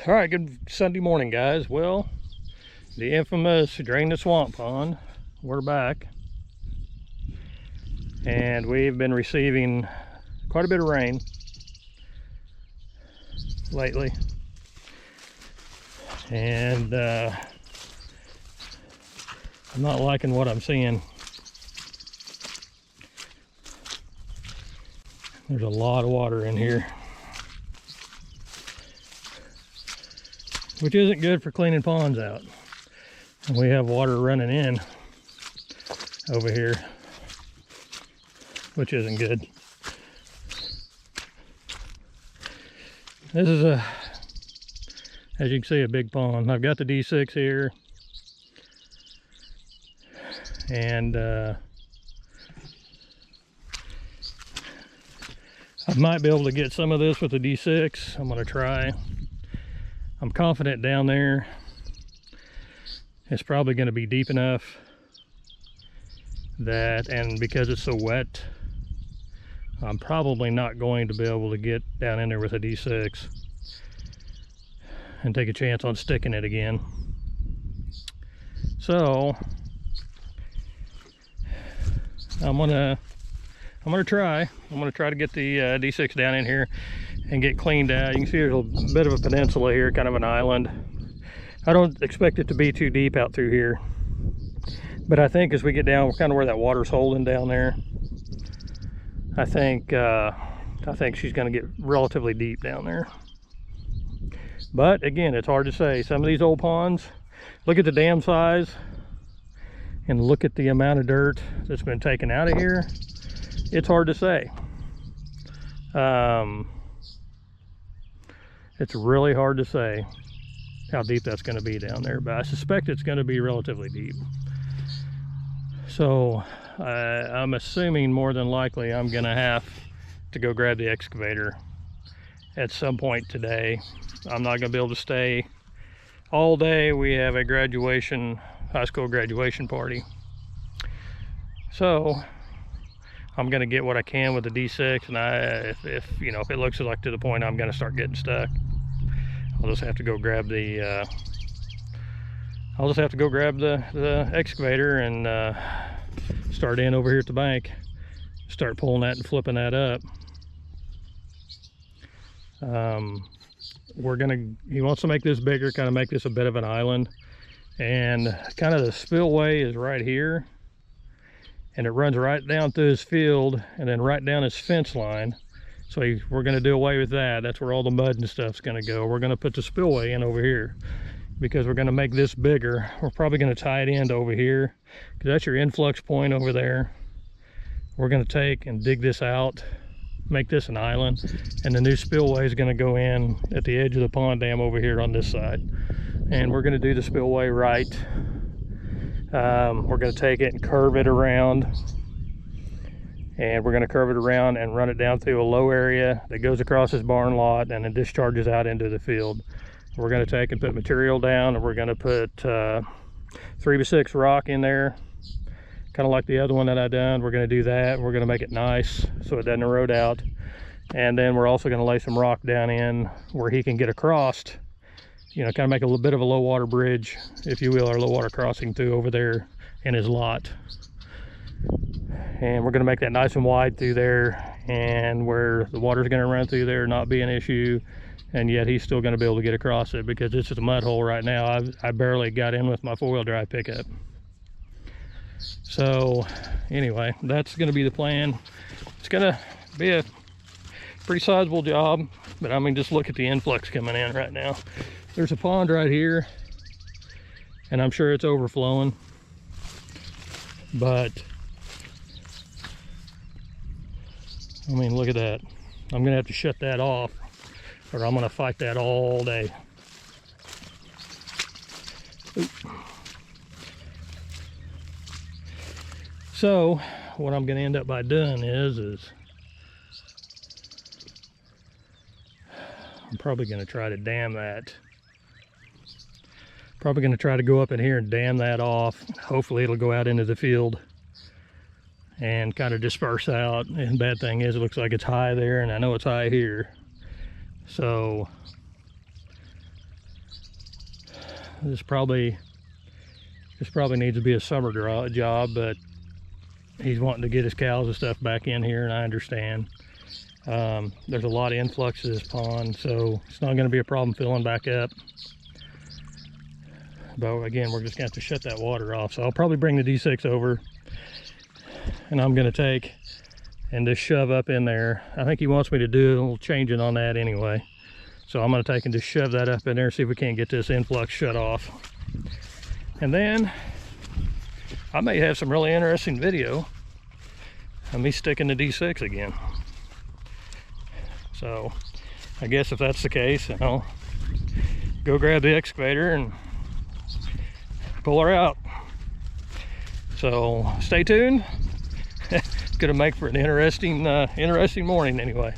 All right, good Sunday morning, guys. Well, the infamous Drain the Swamp Pond, we're back. And we've been receiving quite a bit of rain lately. And I'm not liking what I'm seeing. There's a lot of water in here, which isn't good for cleaning ponds out. And we have water running in over here, which isn't good. This is as you can see, a big pond. I've got the D6 here, and I might be able to get some of this with the D6. I'm gonna try. I'm confident down there it's probably going to be deep enough that, and because it's so wet, I'm probably not going to be able to get down in there with a D6 and take a chance on sticking it again. So I'm gonna try to get the D6 down in here and get cleaned out. You can see there's a bit of a peninsula here, kind of an island. I don't expect it to be too deep out through here, but I think as we get down, kind of where that water's holding down there, I think she's going to get relatively deep down there. But again, it's hard to say. Some of these old ponds, look at the dam size and look at the amount of dirt that's been taken out of here. It's hard to say. It's really hard to say how deep that's going to be down there, but I suspect it's going to be relatively deep. So I'm assuming more than likely I'm going to have to go grab the excavator at some point today. I'm not going to be able to stay all day. We have a high school graduation party. So I'm going to get what I can with the D6, and if it looks like to the point I'm going to start getting stuck, I'll just have to go grab the excavator and start in over here at the bank, start pulling that and flipping that up. He wants to make this bigger, kind of make this a bit of an island, and kind of the spillway is right here, and it runs right down through his field and then right down his fence line. So we're going to do away with that. That's where all the mud and stuff's going to go. We're going to put the spillway in over here because we're going to make this bigger. We're probably going to tie it into over here because that's your influx point over there. We're going to take and dig this out, make this an island, and the new spillway is going to go in at the edge of the pond dam over here on this side. And we're going to do the spillway right. We're going to take it and curve it around, and we're going to curve it around and run it down through a low area that goes across this barn lot and it discharges out into the field. We're going to take and put material down, and we're going to put 3x6 rock in there, kind of like the other one that I done. We're going to do that. We're going to make it nice so it doesn't erode out, and then we're also going to lay some rock down in where he can get across, kind of make a little bit of a low water bridge, if you will, or low water crossing through over there in his lot. And we're going to make that nice and wide through there, and where the water's going to run through there not be an issue, and yet he's still going to be able to get across it because it's just a mud hole right now. I barely got in with my four-wheel drive pickup. So anyway, that's going to be the plan. It's going to be a pretty sizable job, but I mean, just look at the influx coming in right now. There's a pond right here, and I'm sure it's overflowing, but I mean, look at that. I'm gonna have to shut that off, or I'm gonna fight that all day. Oop. So what I'm gonna end up by doing is I'm probably gonna try to dam that. Probably gonna try to go up in here and dam that off. Hopefully it'll go out into the field and kind of disperse out. And bad thing is, it looks like it's high there, and I know it's high here. So This probably needs to be a summer job, but he's wanting to get his cows and stuff back in here, and I understand. There's a lot of influx to this pond, so it's not going to be a problem filling back up. But again, we're just going to have to shut that water off. So I'll probably bring the D6 over, and I'm going to take and just shove up in there. I think he wants me to do a little changing on that anyway. So I'm going to take and just shove that up in there, see if we can't get this influx shut off. And then I may have some really interesting video of me sticking the D6 again. So I guess if that's the case, I'll go grab the excavator and pull her out. So stay tuned. It's gonna make for an interesting morning anyway.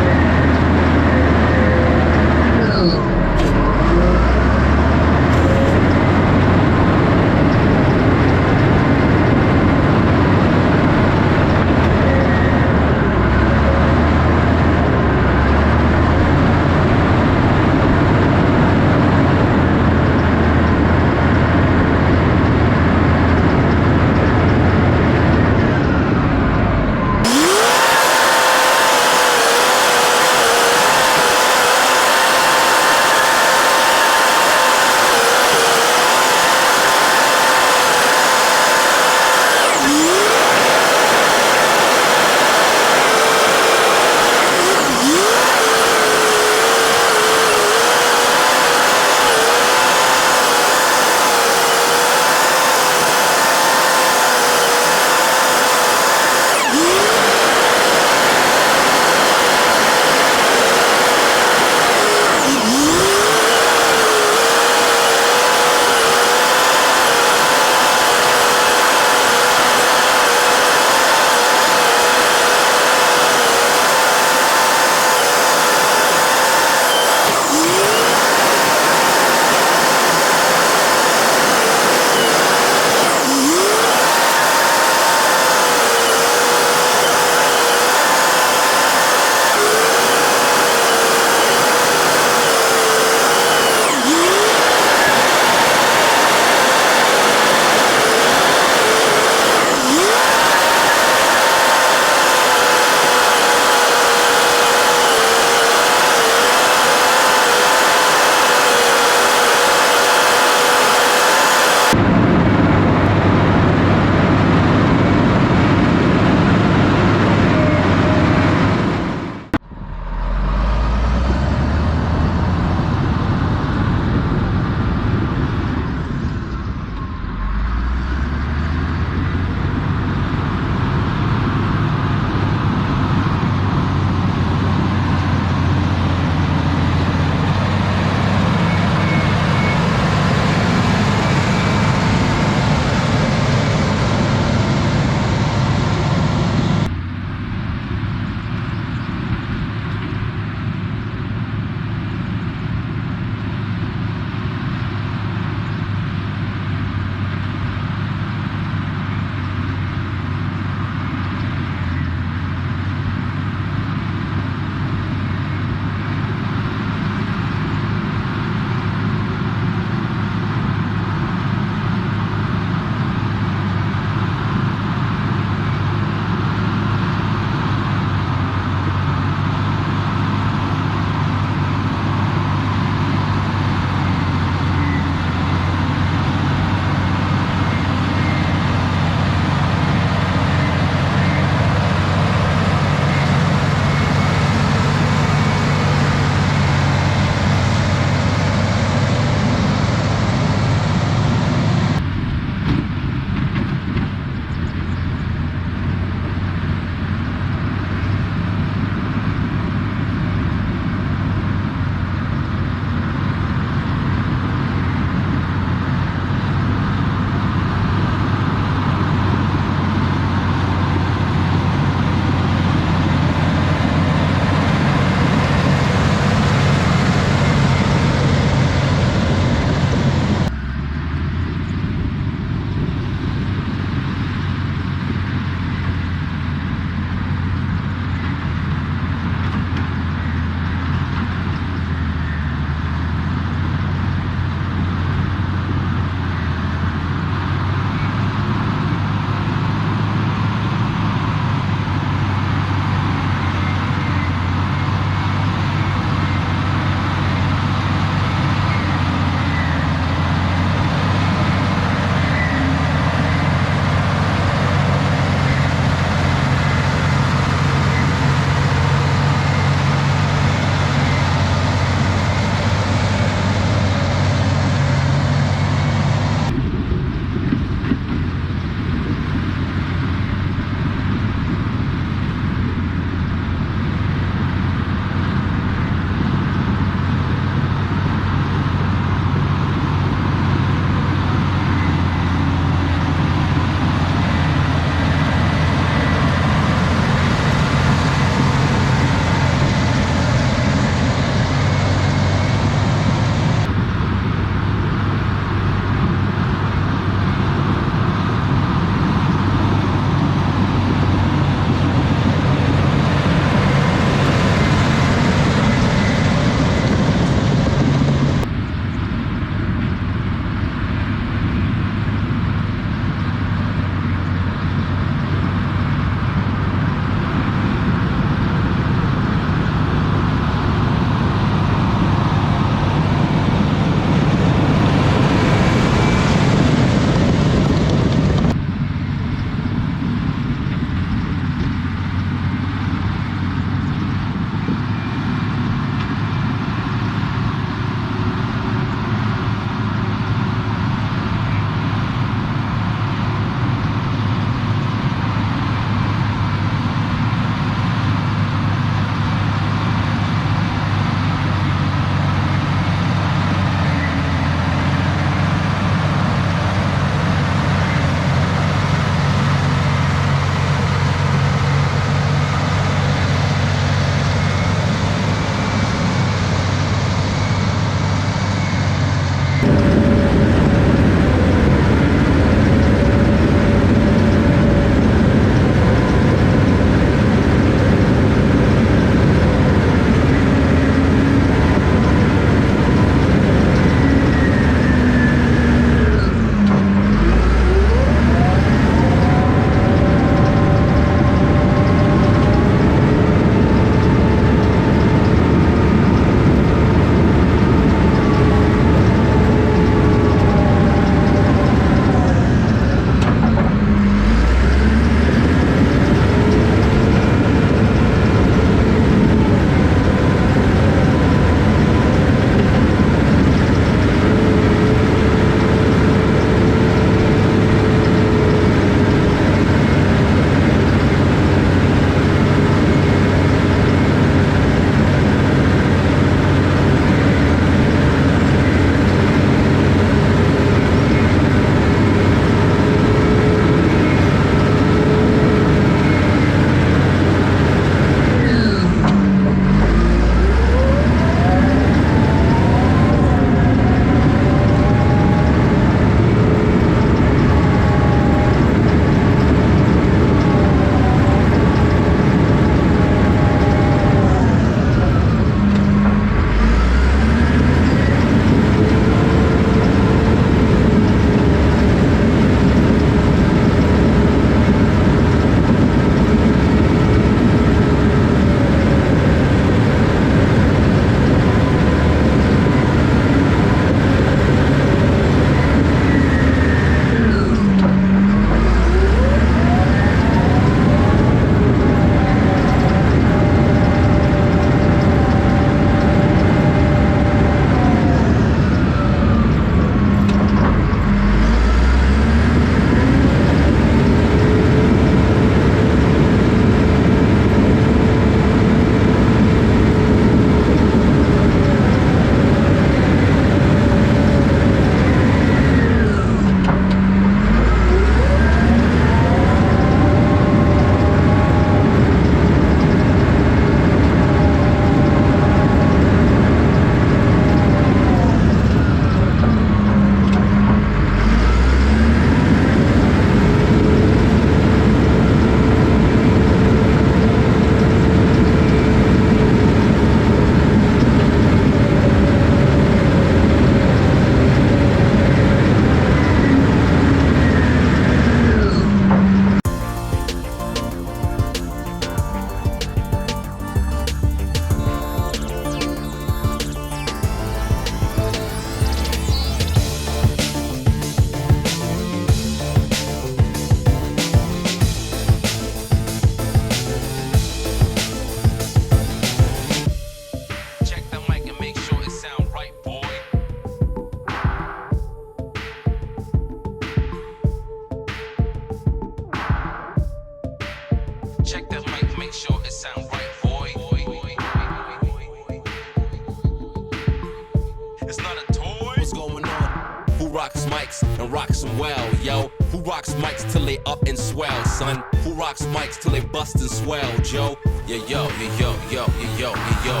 mics and rocks them well, yo. Who rocks mics till they up and swell, son? Who rocks mics till they bust and swell, Joe? Yeah, yo, yeah, yo, yo, yeah, yo, yeah, yo.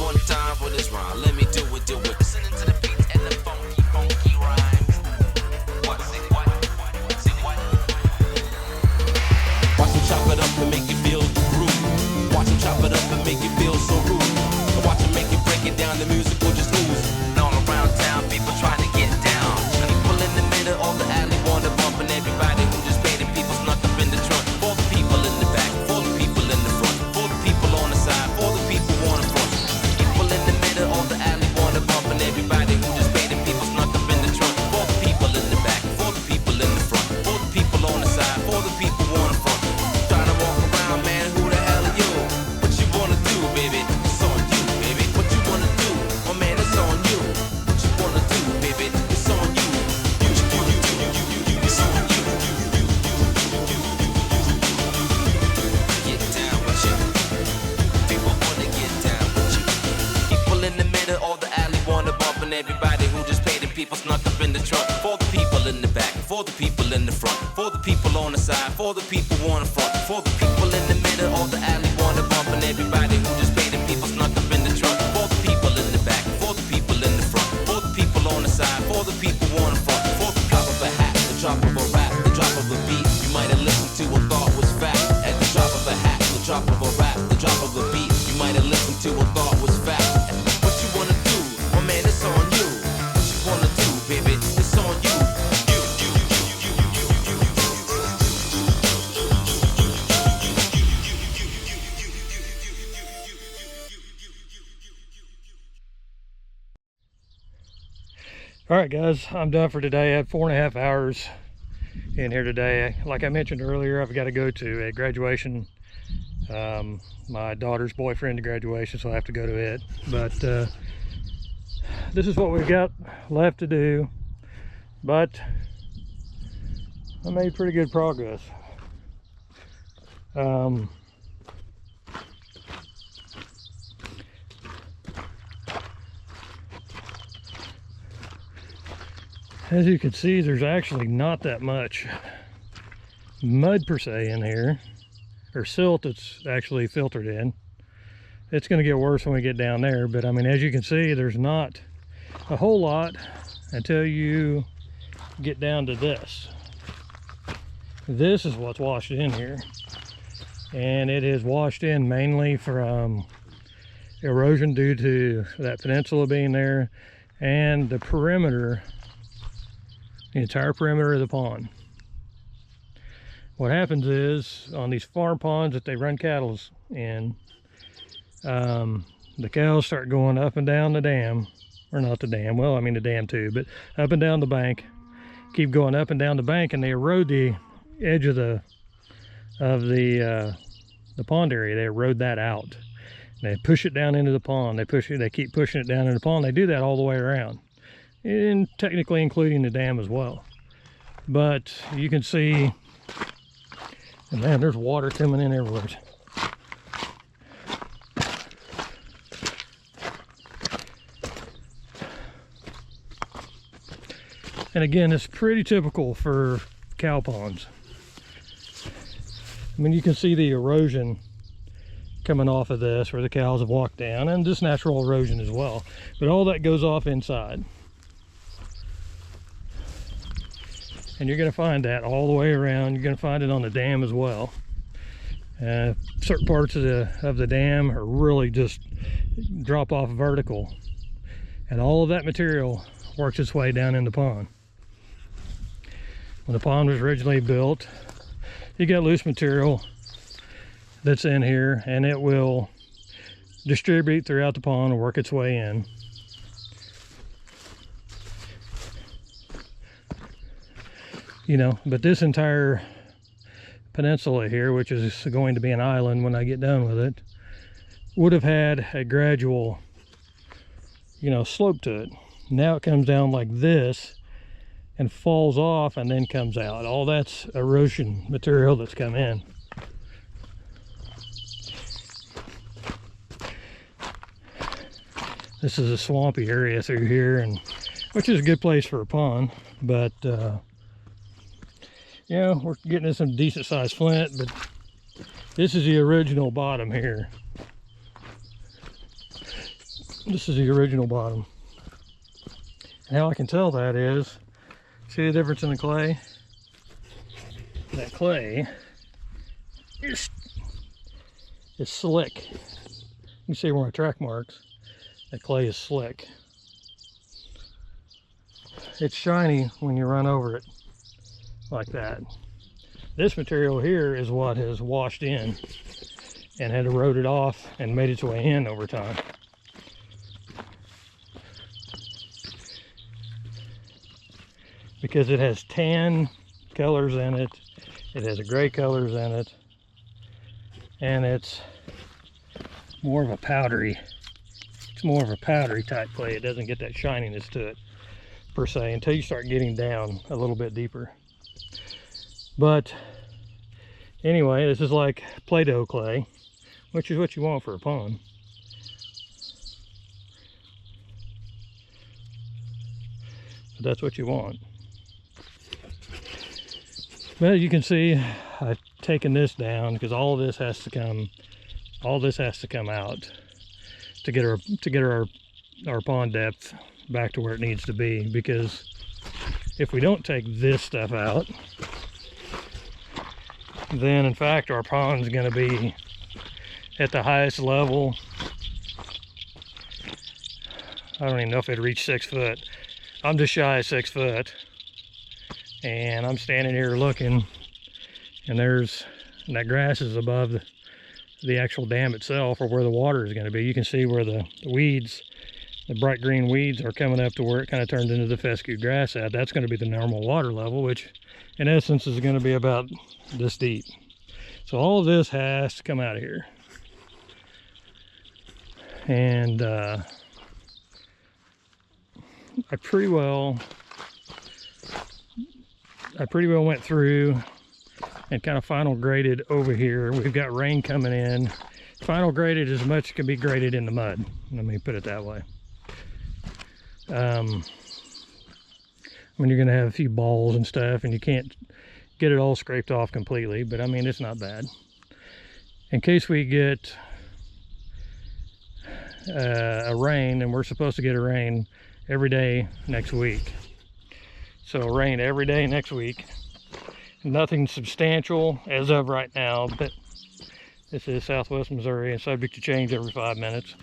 One time for this rhyme, let me do it, do it. Listening to the beats and the funky, funky rhymes. What, say what, say what? Watch them chop it up and make you feel the groove. Watch them chop it up and make you feel so rude. And watch them make you break it down, the music will just ooze. And all around town, people trying to get down. People in the middle of the alley want to bump, and everybody who just paid, and people snuck up in the trunk. For the people in the back, for the people in the front, for the people on the side, for the people on the front. People in the middle of the alley want to bump, and everybody who just paid, and people snuck up in the trunk. For the people in the back, for the people in the front, for the people on the side, for the people on the front. Trying to walk around, man, who the hell are you? What you wanna do, baby? It's on you, baby. What you wanna do? Oh man, it's on you. What you wanna do, baby? It's on you. It's on you. Get down with you. People wanna get down with you. People in the middle of the alley wanna bump, and everybody who just paid, and people snuck up in the trunk. For the people in the back, for the people in the front, for the people on the side, for the people on the front, for the people in the middle of the alley wanna bump, and everybody who just paid, and people snuck up in the trunk. For the people in the back, for the people in the front, for the people on the side, for the people on the front, for the drop of a hat, the drop of a rap, the drop of a beat. You might have listened to or thought was fact. At the drop of a hat, the drop of a rap, the drop of a beat. You might have listened to or thought was fact. What you wanna do? Oh man, it's on you. What you wanna do, baby? It's on you. All right, guys, I'm done for today. I had 4.5 hours in here today. Like I mentioned earlier, I've got to go to a graduation, my daughter's boyfriend's graduation, so I have to go to it. But this is what we've got left to do. But I made pretty good progress. As you can see, there's actually not that much mud per se in here, or silt that's actually filtered in. It's going to get worse when we get down there, but I mean, as you can see, there's not a whole lot until you get down to this. This is what's washed in here, and it is washed in mainly from erosion due to that peninsula being there and the perimeter, the entire perimeter of the pond. What happens is, on these farm ponds that they run cattle in, the cows start going up and down the dam, or not the dam, well, I mean the dam too, but up and down the bank, keep going up and down the bank, and they erode the edge of the pond area. They erode that out. They push it down into the pond. They keep pushing it down into the pond. They do that all the way around, and technically including the dam as well. But you can see, and man, there's water coming in everywhere. And again, it's pretty typical for cow ponds. I mean, you can see the erosion coming off of this where the cows have walked down, and just natural erosion as well. But all that goes off inside. And you're going to find that all the way around. You're going to find it on the dam as well. Certain parts of the dam are really just drop off vertical, and all of that material works its way down in the pond. When the pond was originally built, you got loose material that's in here, and it will distribute throughout the pond and work its way in. You know, but this entire peninsula here, which is going to be an island when I get done with it, would have had a gradual, you know, slope to it. Now it comes down like this and falls off and then comes out. All that's erosion material that's come in. This is a swampy area through here, and which is a good place for a pond. But yeah, we're getting in some decent sized flint, but this is the original bottom here. This is the original bottom. And how I can tell that is, see the difference in the clay? That clay is slick. You can see where my track marks. That clay is slick. It's shiny when you run over it like that. This material here is what has washed in and had eroded off and made its way in over time. Because it has tan colors in it, it has a gray colors in it, and it's more of a powdery, type clay. It doesn't get that shininess to it per se until you start getting down a little bit deeper. But anyway, this is like Play-Doh clay, which is what you want for a pond. But that's what you want. Well, you can see I've taken this down because all of this has to come out to get our pond depth back to where it needs to be. Because if we don't take this stuff out, then in fact our pond's going to be at the highest level. I don't even know if it'd reach 6 foot. I'm just shy of 6 foot. And I'm standing here looking, and that grass is above the actual dam itself, or where the water is going to be. You can see where the weeds, the bright green weeds, are coming up to where it kind of turns into the fescue grass at. That's going to be the normal water level, which in essence is going to be about this deep. So all of this has to come out of here. And I pretty well went through and kind of final graded over here. We've got rain coming in. Final graded as much as can be graded in the mud. Let me put it that way. When you're going to have a few balls and stuff, and you can't get it all scraped off completely, but I mean, it's not bad. In case we get a rain, and we're supposed to get a rain every day next week. So rain every day next week. Nothing substantial as of right now, but this is Southwest Missouri and subject to change every 5 minutes.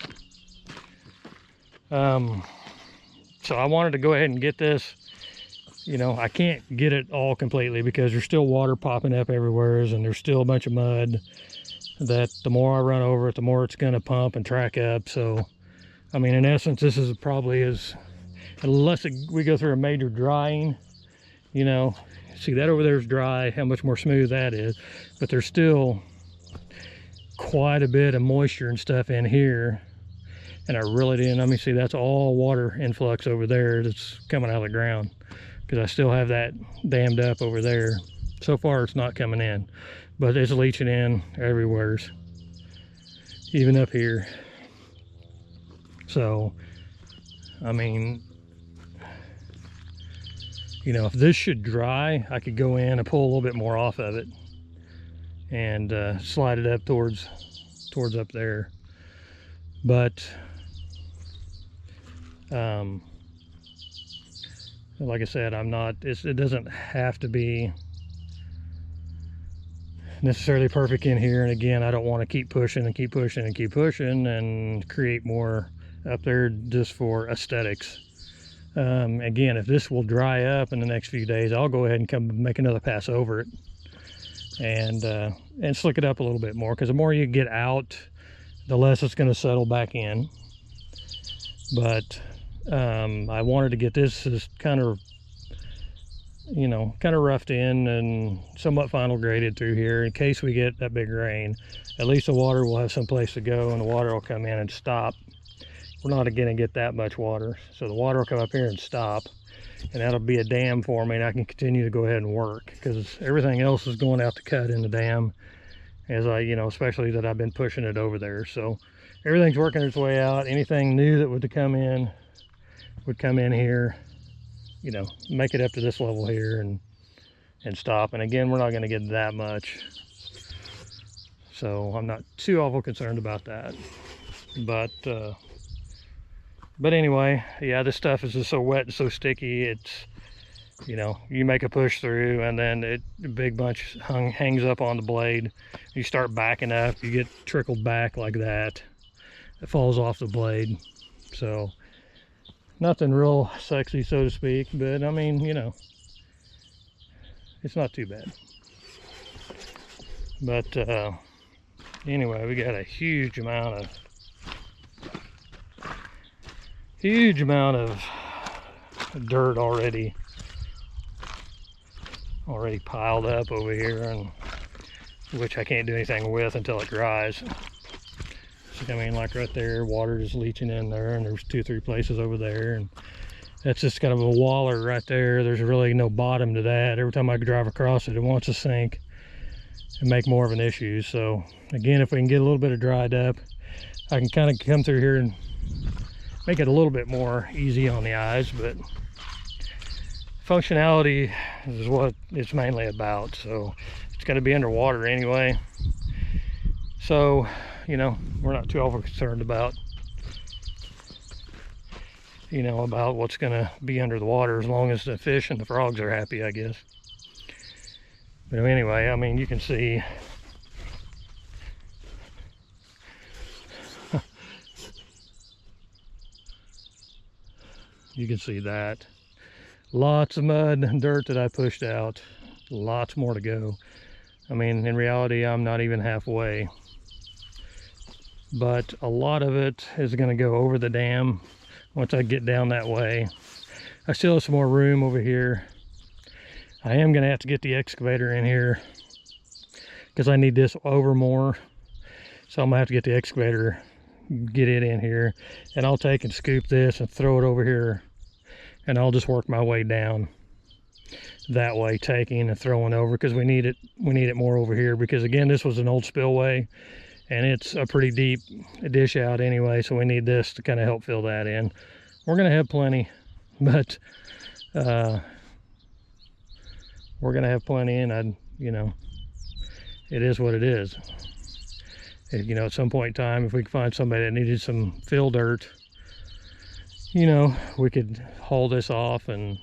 So I wanted to go ahead and get this. You know, I can't get it all completely because there's still water popping up everywhere, and there's still a bunch of mud that the more I run over it, the more it's going to pump and track up. So, I mean, in essence, this is probably unless we go through a major drying, you know. See, that over there is dry, how much more smooth that is, but there's still quite a bit of moisture and stuff in here, and I really didn't. Let me see, that's all water influx over there that's coming out of the ground, because I still have that dammed up over there. So far it's not coming in, but it's leaching in everywhere, even up here. So I mean, you know, if this should dry, I could go in and pull a little bit more off of it and slide it up towards up there. But like I said, I'm not, it doesn't have to be necessarily perfect in here. And again, I don't want to keep pushing and keep pushing and keep pushing and create more up there just for aesthetics. Again, if this will dry up in the next few days, I'll go ahead and come make another pass over it and slick it up a little bit more, because the more you get out, the less it's going to settle back in. But I wanted to get this as kind of, you know, kind of roughed in and somewhat final graded through here in case we get that big rain. At least the water will have some place to go, and the water will come in and stop. We're not going to get that much water, so the water will come up here and stop, and that'll be a dam for me, and I can continue to go ahead and work, because everything else is going out to cut in the dam, as I, you know, especially that I've been pushing it over there. So everything's working its way out. Anything new that would come in would come in here, you know, make it up to this level here and stop. And again, we're not going to get that much, so I'm not too awful concerned about that. But anyway, yeah, this stuff is just so wet and so sticky. It's, you know, you make a push through and then a big bunch hangs up on the blade. You start backing up, you get trickled back like that. It falls off the blade. So nothing real sexy, so to speak, but I mean, you know, it's not too bad. But anyway, we got a huge amount of dirt already piled up over here, and which I can't do anything with until it dries. So, I mean, like right there, water is leaching in there, and there's 2-3 places over there, and that's just kind of a waller right there. There's really no bottom to that. Every time I drive across it, it wants to sink and make more of an issue. So again, if we can get a little bit of dried up, I can kind of come through here and make it a little bit more easy on the eyes. But functionality is what it's mainly about. So it's going to be underwater anyway, so you know, we're not too over concerned about, you know, about what's going to be under the water, as long as the fish and the frogs are happy, I guess. But anyway, I mean, you can see that. Lots of mud and dirt that I pushed out. Lots more to go. I mean, in reality, I'm not even halfway. But a lot of it is going to go over the dam once I get down that way. I still have some more room over here. I am going to have to get the excavator in here because I need this over more. So I'm going to have to get the excavator, get it in here, and I'll take and scoop this and throw it over here, and I'll just work my way down that way, taking and throwing over, because we need it more over here, because again, this was an old spillway and it's a pretty deep dish out anyway, so we need this to kind of help fill that in. We're going to have plenty, but we're going to have plenty, and you know, it is what it is. You know, at some point in time, if we could find somebody that needed some fill dirt, you know, we could haul this off and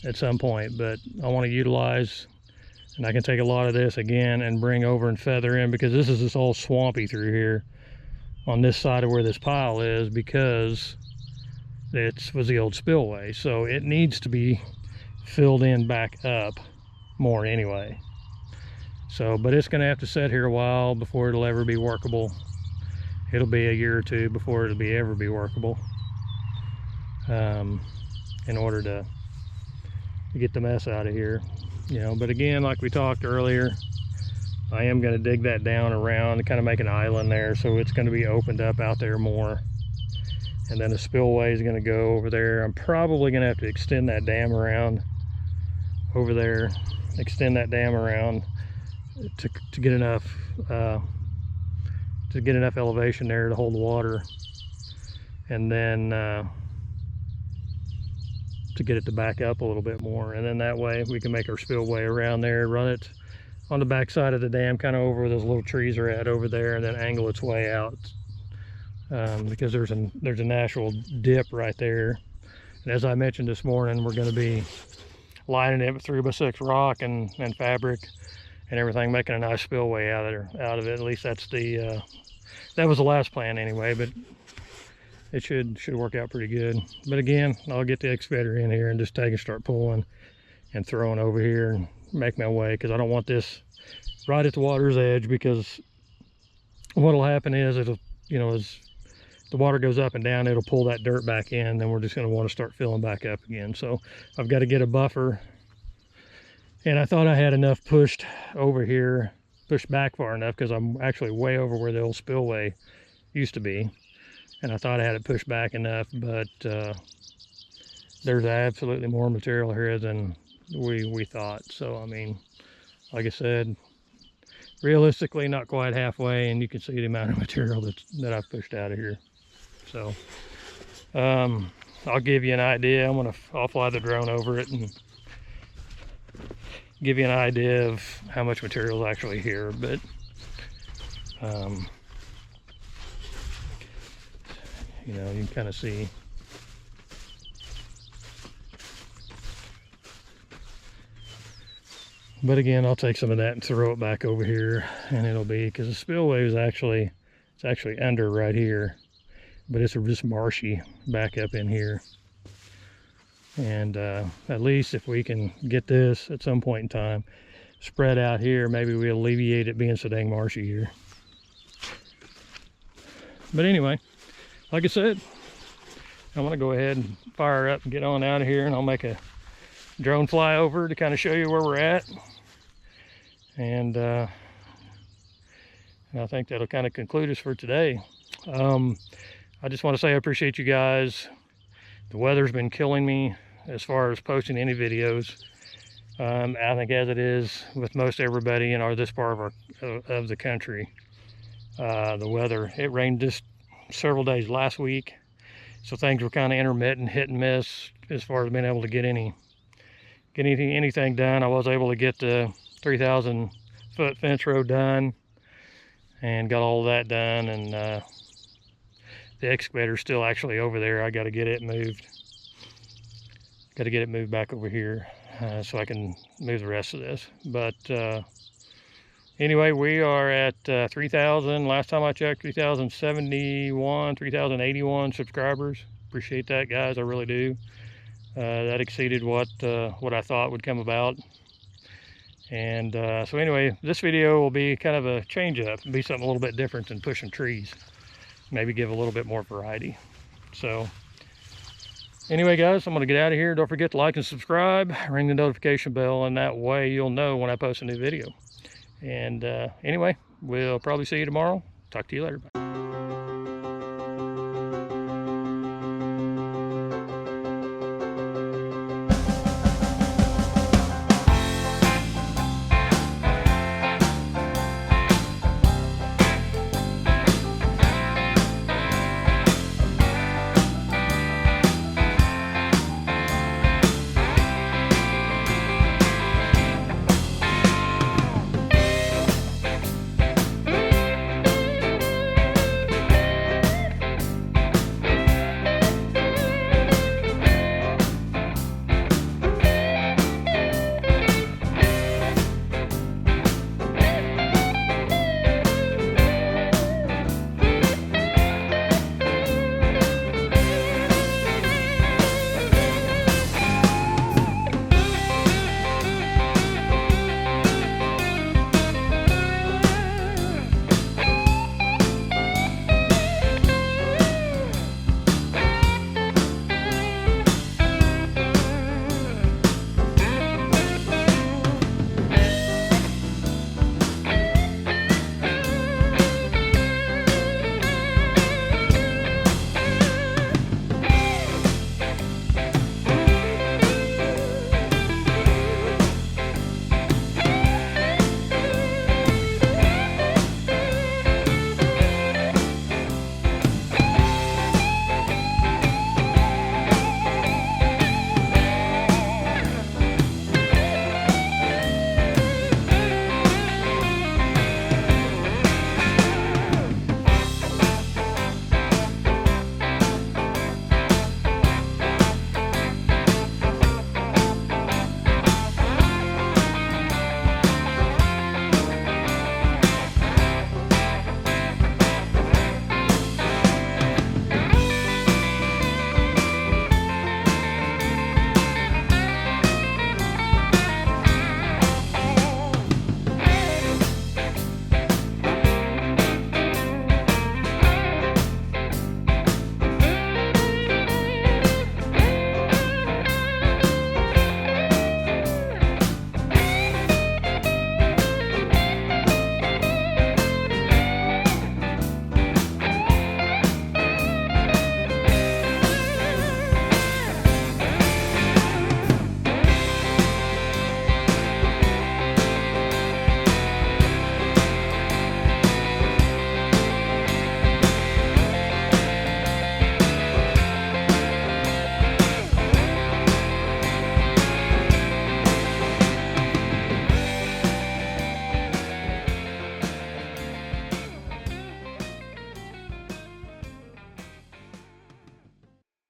at some point. But I want to utilize, and I can take a lot of this again and bring over and feather in, because this is just all swampy through here on this side of where this pile is, because it was the old spillway, so it needs to be filled in back up more anyway. So, but it's going to have to sit here a while before it'll ever be workable. It'll be a year or two before it'll ever be workable, in order to get the mess out of here, you know. But again, like we talked earlier, I am going to dig that down around and kind of make an island there, so it's going to be opened up out there more. And then the spillway is going to go over there. I'm probably going to have to extend that dam around over there, extend that dam around to get enough elevation there to hold the water, and then to get it to back up a little bit more. And then that way we can make our spillway around there, run it on the back side of the dam, kind of over where those little trees are at over there, and then angle its way out, because there's a natural dip right there. And as I mentioned this morning, we're going to be lining it with 3x6 rock and fabric and everything, making a nice spillway out of it. At least that's that was the last plan anyway, but it should work out pretty good. But again, I'll get the excavator in here and just take and start pulling and throwing over here and make my way, because I don't want this right at the water's edge, because what'll happen is it'll, you know, as the water goes up and down, it'll pull that dirt back in, then we're just going to want to start filling back up again. So I've got to get a buffer, and I thought I had enough pushed over here, pushed back far enough, because I'm actually way over where the old spillway used to be, and I thought I had it pushed back enough, but there's absolutely more material here than we thought. So I mean, like I said, realistically not quite halfway, and you can see the amount of material that I've pushed out of here. So I'll give you an idea. I'll fly the drone over it and give you an idea of how much material is actually here. But you know, you can kind of see. But again, I'll take some of that and throw it back over here, and it'll be, because the spillway is actually, it's actually under right here, but it's just marshy back up in here. And at least if we can get this at some point in time spread out here, maybe we'll alleviate it being so dang marshy here. But anyway, like I said, I'm gonna go ahead and fire up and get on out of here, and I'll make a drone flyover to kind of show you where we're at. And I think that'll kind of conclude us for today. I just want to say I appreciate you guys. The weather's been killing me as far as posting any videos. I think as it is with most everybody in this part of the country, the weather, it rained just several days last week, so things were kind of intermittent, hit and miss as far as being able to get anything done. I was able to get the 3,000 foot fence row done and got all of that done, and the excavator's still actually over there. I got to get it moved. Got to get it moved back over here so I can move the rest of this. But anyway, we are at 3,000. Last time I checked, 3,071, 3,081 subscribers. Appreciate that, guys. I really do. That exceeded what I thought would come about. And so anyway, this video will be kind of a change up, be something a little bit different than pushing trees. Maybe give a little bit more variety. So anyway, guys, I'm going to get out of here. Don't forget to like and subscribe, ring the notification bell, and that way you'll know when I post a new video. And anyway, we'll probably see you tomorrow. Talk to you later. Bye.